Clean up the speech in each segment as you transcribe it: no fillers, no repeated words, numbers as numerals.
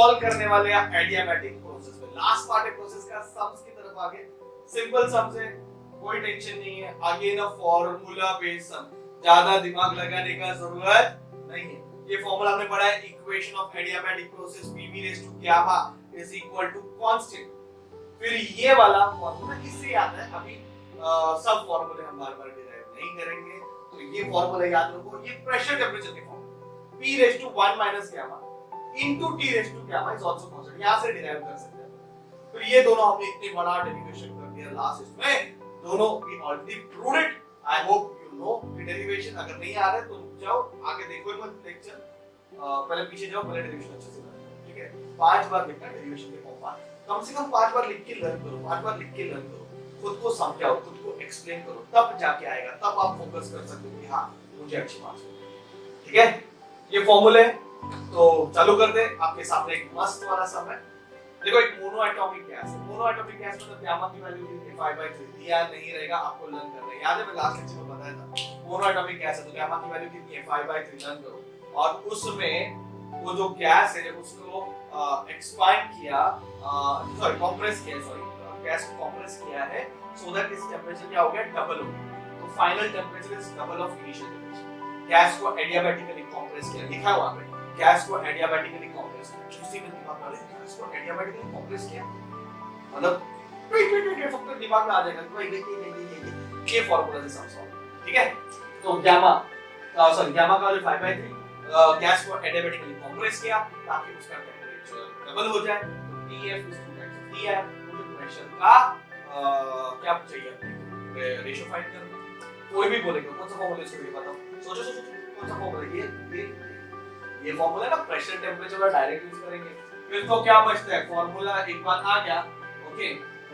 Solve करने वाले हैं एडियाबैटिक प्रोसेस में। लास्ट पार्ट है प्रोसेस का, सम्स की तरफ आगे। सिंपल सम्स है, कोई टेंशन नहीं है। आगे ना फॉर्मूला बेस्ड सम, ज्यादा दिमाग लगाने का जरूरत नहीं है। ये फॉर्मूला हमने पढ़ा है, equation of adiabatic process Pv raise to gamma is equal to constant. फिर ये वाला फॉर्मूला इससे याद है, अभी सब फॉर्मूले हम बार-बार डिराइव नहीं करेंगे, तो ये फॉर्मूला याद रखो। ये प्रेशर टेंपरेचर के formula P raise to 1 minus gamma into T raise to gamma is also constant, यहां से डिराइव कर सकते हैं। फिर ये दोनों हमने इतनी बड़ा डेरिवेशन कर दिया लास्ट इसमें, दोनों we already proved it. I hope you know the derivation. अगर नहीं आ रहा है तो रुक जाओ, आगे देखो एक लेक्चर, पहले पीछे जाओ, पहले डेरिवेशन अच्छे से करो, ठीक है। 5 बार लिखना डेरिवेशन के फॉर्म, कम से कम 5 बार लिख के लर्न करो, 5 बार लिख के लर्न करो, खुद को समझाओ, खुद को एक्सप्लेन करो, तब जाके आएगा, तब आप फोकस कर सकते हो कि हां मुझे अच्छी मार्क्स मिले, ठीक है। ये फॉर्मूले तो चालू कर दे। आपके सामने एक मस्त वाला सम है। देखो एक मोनो एटॉमिक गैस है, मोनो एटॉमिक गैस मतलब गामा की वैल्यू कितनी 5/3 दिया नहीं रहेगा, आपको लर्न करना है। याद है मैं लास्ट लेक्चर में बताया था, मोनो एटॉमिक गैस है तो गामा की वैल्यू कितनी है 5/3 लर्न करो। और उसमें वो जो गैस है उसको एक्सपांड किया, सॉरी कंप्रेस किया, सॉरी गैस को कंप्रेस किया है सो दैट इस टेंपरेचर क्या हो गया, डबल हो गया। तो final temperature is double of initial temperature. Gas को एडियाबैटिकली कंप्रेस किया, लिखा हुआ है गैस को एडियाबैटिकली कंप्रेस किया। किसी में दिमाग में गैस को एडियाबैटिकली कंप्रेस किया मतलब ट्वीट फक्त दिमाग में आ जाएगा कि भाई देखिए ये फार्मूला से सम सॉल्व, ठीक है। तो गामा सॉरी गामा का जो 5/3 गैस को एडियाबैटिकली कंप्रेस किया ताकि उसका टेंपरेचर डबल हो जाए। तो Tf is 2 T है, मुझे प्रेशर का क्या चाहिए, रेशियो फाइंड करना। कोई भी बोलेगा कौन सा फार्मूला इसको ये बताओ, सोचो सोचो कौन सा फार्मूला, ये फार्मूला ना प्रेशर टेंपरेचर का डायरेक्ट यूज करेंगे। फिर तो क्या बचता है, फार्मूला एक बार आ गया, okay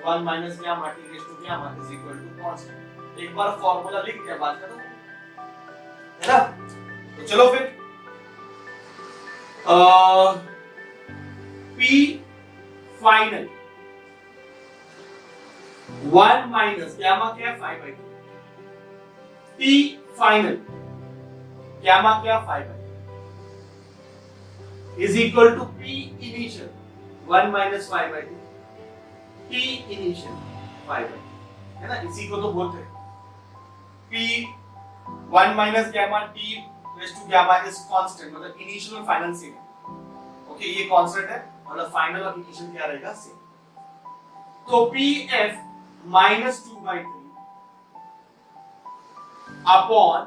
1 minus gamma T raise to gamma is equal to constant. एक बार फार्मूला लिख दिया, बात खत्म है ना। तो चलो फिर P फाइनल 1 माइनस गामा क्या 5/3, T फाइनल गामा क्या 5/3 is equal to P initial 1 minus 5/2 T initial 5/2, है ना। इसी को तो बोलते हैं P 1 minus gamma T raised to gamma is constant, मतलब इनिशियल और फाइनल सेम है, ओके। ये कांस्टेंट है मतलब फाइनल और इनिशियल क्या रहेगा, सेम। तो Pf minus 2/3 upon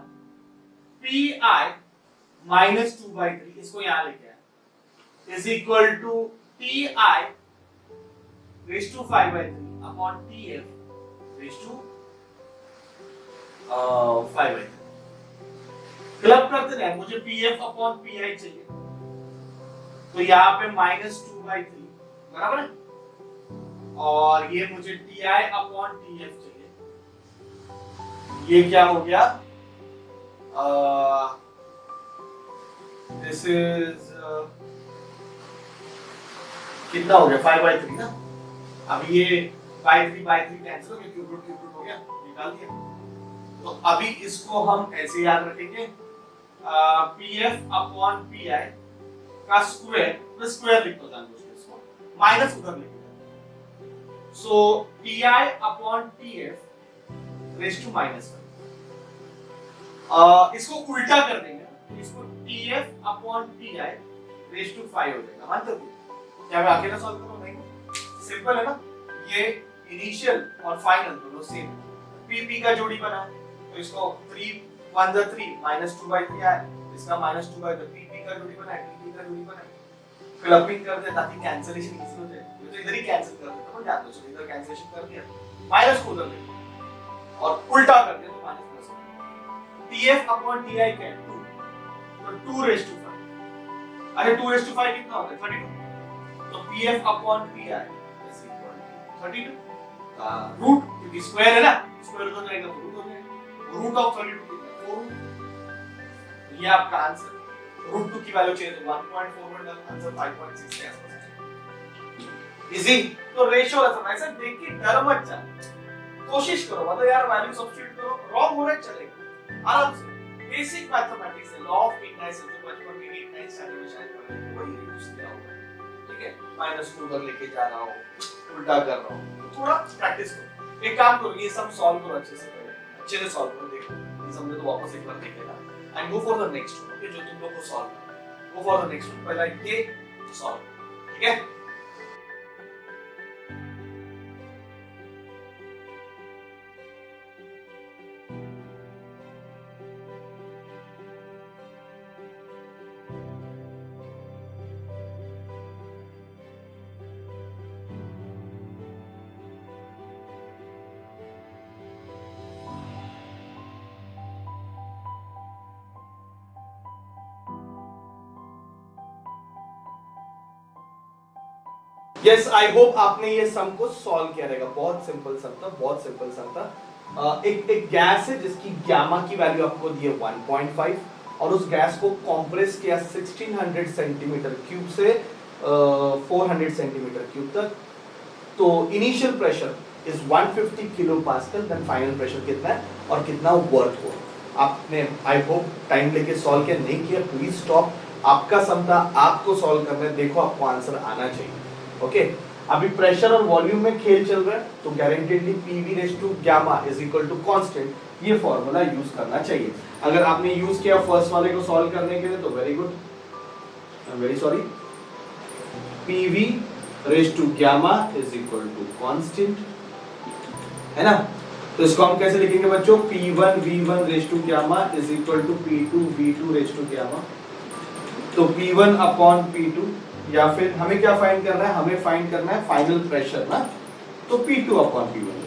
Pi minus 2/3, इसको यहां लेके is equal to Ti raised to 5/3 upon Tf raised to 5/3। Club करते रहे, मुझे Pf upon Pi चाहिए, तो यहाँ पे -2/3 बराबर है, और ये मुझे Ti upon Tf चाहिए। ये क्या हो गया, दिस इज कितना हो गया 5/3 ना। अब ये 5/3 कैंसिल हो गया, क्यूब रूट हो गया, निकाल दिया। तो अभी इसको हम ऐसे याद रखेंगे, Pf अपॉन Pi का स्क्वायर, तो स्क्वायर लिख दो जानबूझ के इसको, माइनस उधर लिखेगा। So Ti upon Tf raise to -1। इसको उल्टा कर देंगे, इसको Tf upon Ti raise to 5 हो जाएगा। मानते हो क्या मैं अकेला सॉल्व करूं, नहीं, सिंपल है ना। ये इनिशियल और फाइनल दोनों सेम, P का जोड़ी बना, तो इसको 3 1 द 3 -2/3 आया, इसका -2/3 P का जोड़ी बना, T का जोड़ी बना, क्लबिंग कर दे ताकि कैंसिलेशन इजी हो जाए। तो इधर ही कैंसिल कर देता हूं, जान दो, चलो इधर कैंसिलेशन कर दिया, माइनस को उधर ले और उल्टा कर दिया तो minus plus. Tf upon Ti क्या है 2, तो 2 रेज़ टू 5, अरे 2 रेज़ टू 5 कितना होता है 32, तो Pf upon Pi is equal to 32 का रूट, क्योंकि स्क्वायर है ना, स्क्वायर हो जाएगा तो रूट हो जाएगा, रूट ऑफ 32 कितना 4। ये आपका आंसर, रूट 2 की वैल्यू चाहिए तो 1.41 डालो, आंसर 5.6 के आसपास। इजी। तो रेशियो रखना, ऐसा देख के डर मत जा, कोशिश करो, मतलब यार वैल्यू सब्स्टिट्यूट करो, रॉन्ग हो रहा है चलेगा, आराम से। बेसिक मैथमेटिक्स है, लॉ ऑफ इनडाइस जो बचपन में 8 9 स्टैंडर्ड में शायद पढ़े, वही यूज किया होगा, ठीक -2 उधर लेके जा रहा हूँ, उल्टा कर रहा हूँ, तो थोड़ा प्रैक्टिस करो। एक काम करो, ये सब सॉल्व करो अच्छे से करो, अच्छे से सॉल्व करो, देखो ये समझे तो वापस एक बार देखेगा and go for the next one. Okay, जो तुम लोग को सॉल्व करना है go for the next one, पहला ये सॉल्व, ठीक है। यस, आई होप आपने ये सम को सॉल्व किया रहेगा। बहुत सिंपल सम था, बहुत सिंपल सम था। एक गैस है जिसकी गामा की वैल्यू आपको दी है 1.5 और उस गैस को कंप्रेस किया 1600 सेंटीमीटर क्यूब से 400 सेंटीमीटर क्यूब तक। तो initial pressure is 150 kilo pascal, then final pressure कितना है और कितना वर्क हुआ। आपने आई होप टाइम लेके सॉल्व किया, नहीं किया प्लीज स्टॉप। आपका सम था, आपको सॉल्व करना है, देखो आपको आंसर आना चाहिए। ओके, अभी प्रेशर और वॉल्यूम में खेल चल रहा है, तो guaranteedly PV raise to gamma is equal to constant, ये फॉर्मूला यूज करना चाहिए। अगर आपने यूज किया फर्स्ट वाले को सॉल्व करने के लिए तो very good, I am very sorry. PV raise to gamma is equal to constant, है ना। तो इसको हम कैसे लिखेंगे बच्चों, P1 V1 raise to gamma is equal to P2 V2 raise to gamma. तो P1 अपॉन P2, या फिर हमें क्या फाइंड करना है, हमें फाइंड करना है फाइनल प्रेशर ना, तो P2 अपॉन P1,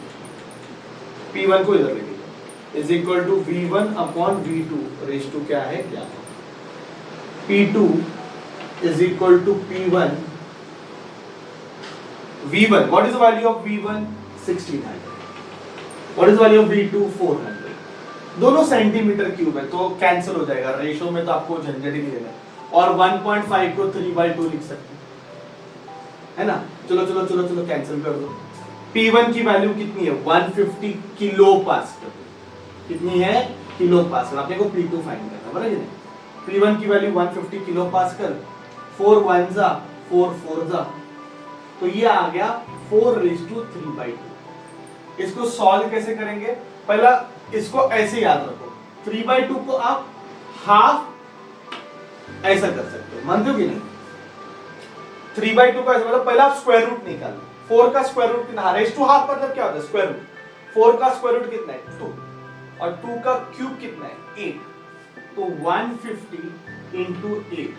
P1 को इधर लिखिए is equal to V1 upon V2 raise to क्या है gamma. P2 is equal to P1 V1, what is the value of V1 1600, what is the value of V2 400। दोनों centimetre cube है तो cancel हो जाएगा, रेशो में तो आपको झंझट ही नहीं देना। और 1.5 को 3/2 लिख सकते है ना। चलो चलो चलो चलो कैंसिल कर दो। P1 की वैल्यू कितनी है 150 किलो पास्कल, कितनी है किलो पास्कल। आपने को P2 फाइंड करना है, बराबर है। P1 की वैल्यू 150 किलो पास्कल, 4 1 जा 4 4 जा, तो ये आ गया 4 रेज़ टू 3/2। इसको सॉल्व कैसे करेंगे, पहला इसको ऐसे याद रखो, 3/2 को आप हाफ ऐसा कर सकते हो, मानते हो कि नहीं। 3/2 का ऐसा मतलब पहला आप स्क्वायर रूट निकालो, 4 का स्क्वायर रूट कितना, रेज़ टू हाफ मतलब क्या होता है स्क्वायर रूट। 4 का स्क्वायर रूट कितना है 2 और 2 का क्यूब कितना है 8, तो 150 इंटू 8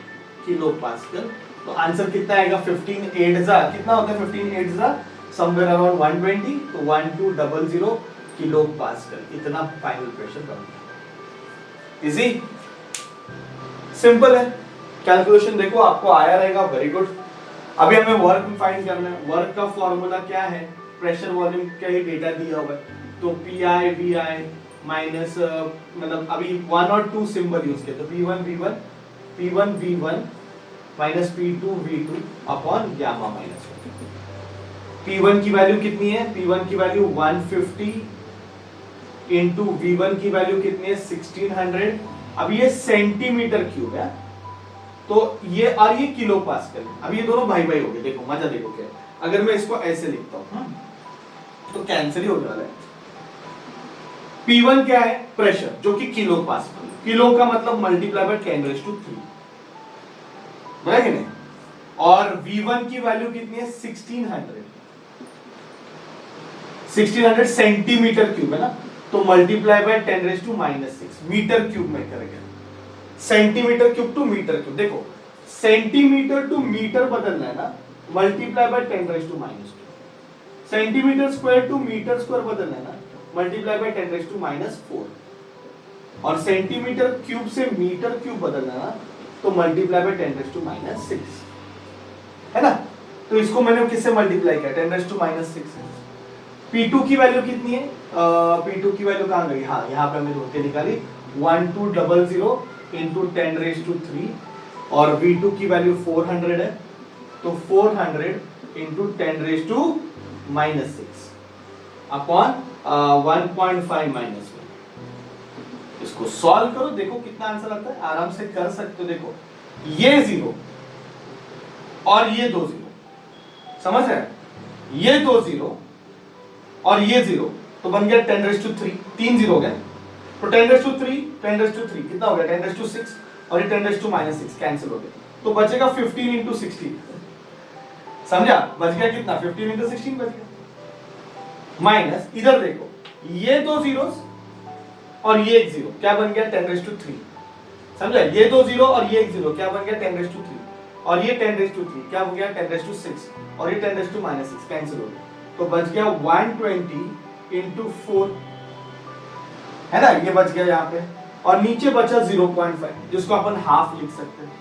किलो पास्कल। तो आंसर कितना आएगा 15 8 जा कितना होता है 15 8 जा समवेयर अराउंड 120, तो 1200 किलो पास्कल, इतना फाइनल प्रेशर बनता है। इजी, सिंपल है। कैलकुलेशन देखो आपको आया रहेगा, वेरी गुड। अभी हमें वर्क फाइंड करना है। वर्क का फॉर्मूला क्या है, प्रेशर वॉल्यूम का ही डेटा दिया हुआ है, तो PI VI माइनस मतलब अभी 1 और 2 सिंबल यूज किया, तो P1 V1 minus P2 V2 upon gamma minus. P1 की वैल्यू कितनी है, P1 की वैल्यू 150 इंटू V1 की वैल्यू कितनी है 1600। अब ये सेंटीमीटर क्यूब है, तो ये और ये किलो पास्कल। अब ये दोनों भाई भाई हो गए, देखो मजा देखो क्या। अगर मैं इसको ऐसे लिखता हूं तो कैंसिल ही होने वाला है। P1 क्या है प्रेशर, जो कि किलो पास्कल, किलो का मतलब मल्टीप्लाई बाय 10⁻³ बराबर है। और V1 की वैल्यू कितनी है 1600 सेंटीमीटर क्यूब है ना, तो मल्टीप्लाई बाय 10⁻⁻6 मीटर क्यूब में करेंगे। Centimetre cube to metre cube, देखो सेंटीमीटर टू मीटर बदलना है ना, multiply by 10⁻²। Centimetre square to metre square बदलना है ना, मल्टीप्लाई बाय 10⁻⁴। और सेंटीमीटर क्यूब से मीटर क्यूब बदलना है ना, तो मल्टीप्लाई बाय 10⁻⁶, है ना। तो इसको मैंने किससे मल्टीप्लाई किया 10⁻⁻6 है। P2 की वैल्यू कितनी है, P2 की वैल्यू कहां गई, हाँ यहाँ पे हमने ढूंढ के निकाली 1200 इंटू 10⁻³ और V2 की वैल्यू 400 है, तो 400 इंटू 10⁻⁻6 अपॉन 1.5 माइनस 1। इसको सॉल्व करो, देखो कितना आंसर आता है, आराम से कर सकते हो। देखो ये 0 और ये 2 0, समझ रहे हैं? ये 2 जीरो और ये 0 तो बन गया 10⁻3, 3 जीरो हो गए तो 10⁻3 10⁻3 कितना हो गया 10⁻6 और ये 10⁻−6 कैंसिल हो गया तो बचेगा 15 × 16। समझा? बच गया कितना 15 × 16 बच गया माइनस इधर देखो ये 2 जीरोस और ये 1 जीरो क्या बन गया 10⁻3। समझा? ये 2 जीरो और ये 1 जीरो क्या बन गया 10⁻3 और ये 10⁻3 क्या हो गया 10⁻6 और ये 10⁻−6 कैंसिल हो गया तो बच गया 120 × 4 है ना, ये बच गया यहाँ पे और नीचे बचा 0.5 जिसको अपन हाफ लिख सकते हैं।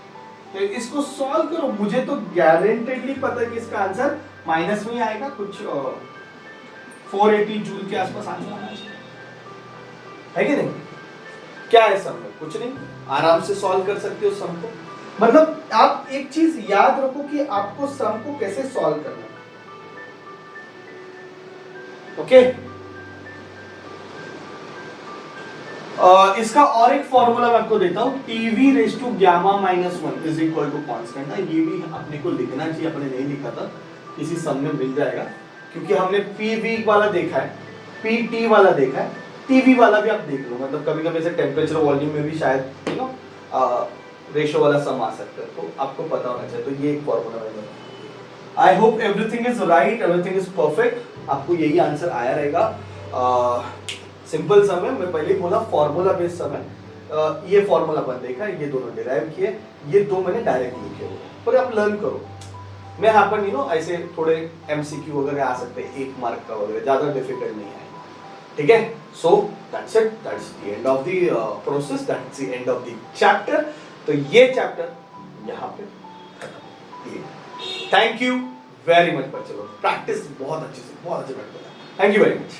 तो इसको सॉल्व करो, मुझे तो गारंटेडली पता है कि इसका आंसर माइनस में ही आएगा, कुछ 480 जूल के आसपास आंसर आना चाहिए, है कि नहीं? क्या है सम में? कुछ नहीं, आराम से सॉल्व कर सकते हो सम को। मतलब आप एक चीज याद रखो कि आपको सम को कैसे सॉल्व करना है। ओके इसका और एक फॉर्मूला मैं आपको देता हूं, TV⁻⁻⁻⁻⁻ is equal to constant है। ये भी अपने को लिखना चाहिए, अपने नहीं लिखा था, किसी सम में मिल जाएगा क्योंकि हमने PV वाला देखा है, PT वाला देखा है, TV वाला भी आप देख लो। मतलब कभी कभी ऐसे टेम्परेचर वॉल्यूम में भी शायद यू नो रेशो वाला सम आ सकता है, तो आपको पता होना चाहिए। तो ये एक फॉर्मूला है। I hope everything is right, everything is perfect, आपको यही आंसर आया रहेगा। सिंपल सम है, मैं पहले ही बोला फॉर्मूला बेस्ड सम है। ये फॉर्मूला अपन देखा, ये दोनों डिराइव किए, ये दो मैंने डायरेक्ट लिखे हुए, पर आप लर्न करो। मैं यहाँ पर ऐसे थोड़े MCQ वगैरह आ सकते हैं, 1 मार्क का वगैरह, ज्यादा डिफिकल्ट नहीं आएगा, ठीक है? So that's it, that's the end of the process, that's the end of the chapter. तो ये चैप्टर यहाँ पे खत्म। थैंक यू वेरी मच बच्चों, प्रैक्टिस बहुत अच्छे से, बहुत अच्छे बैठ। Thank you very much.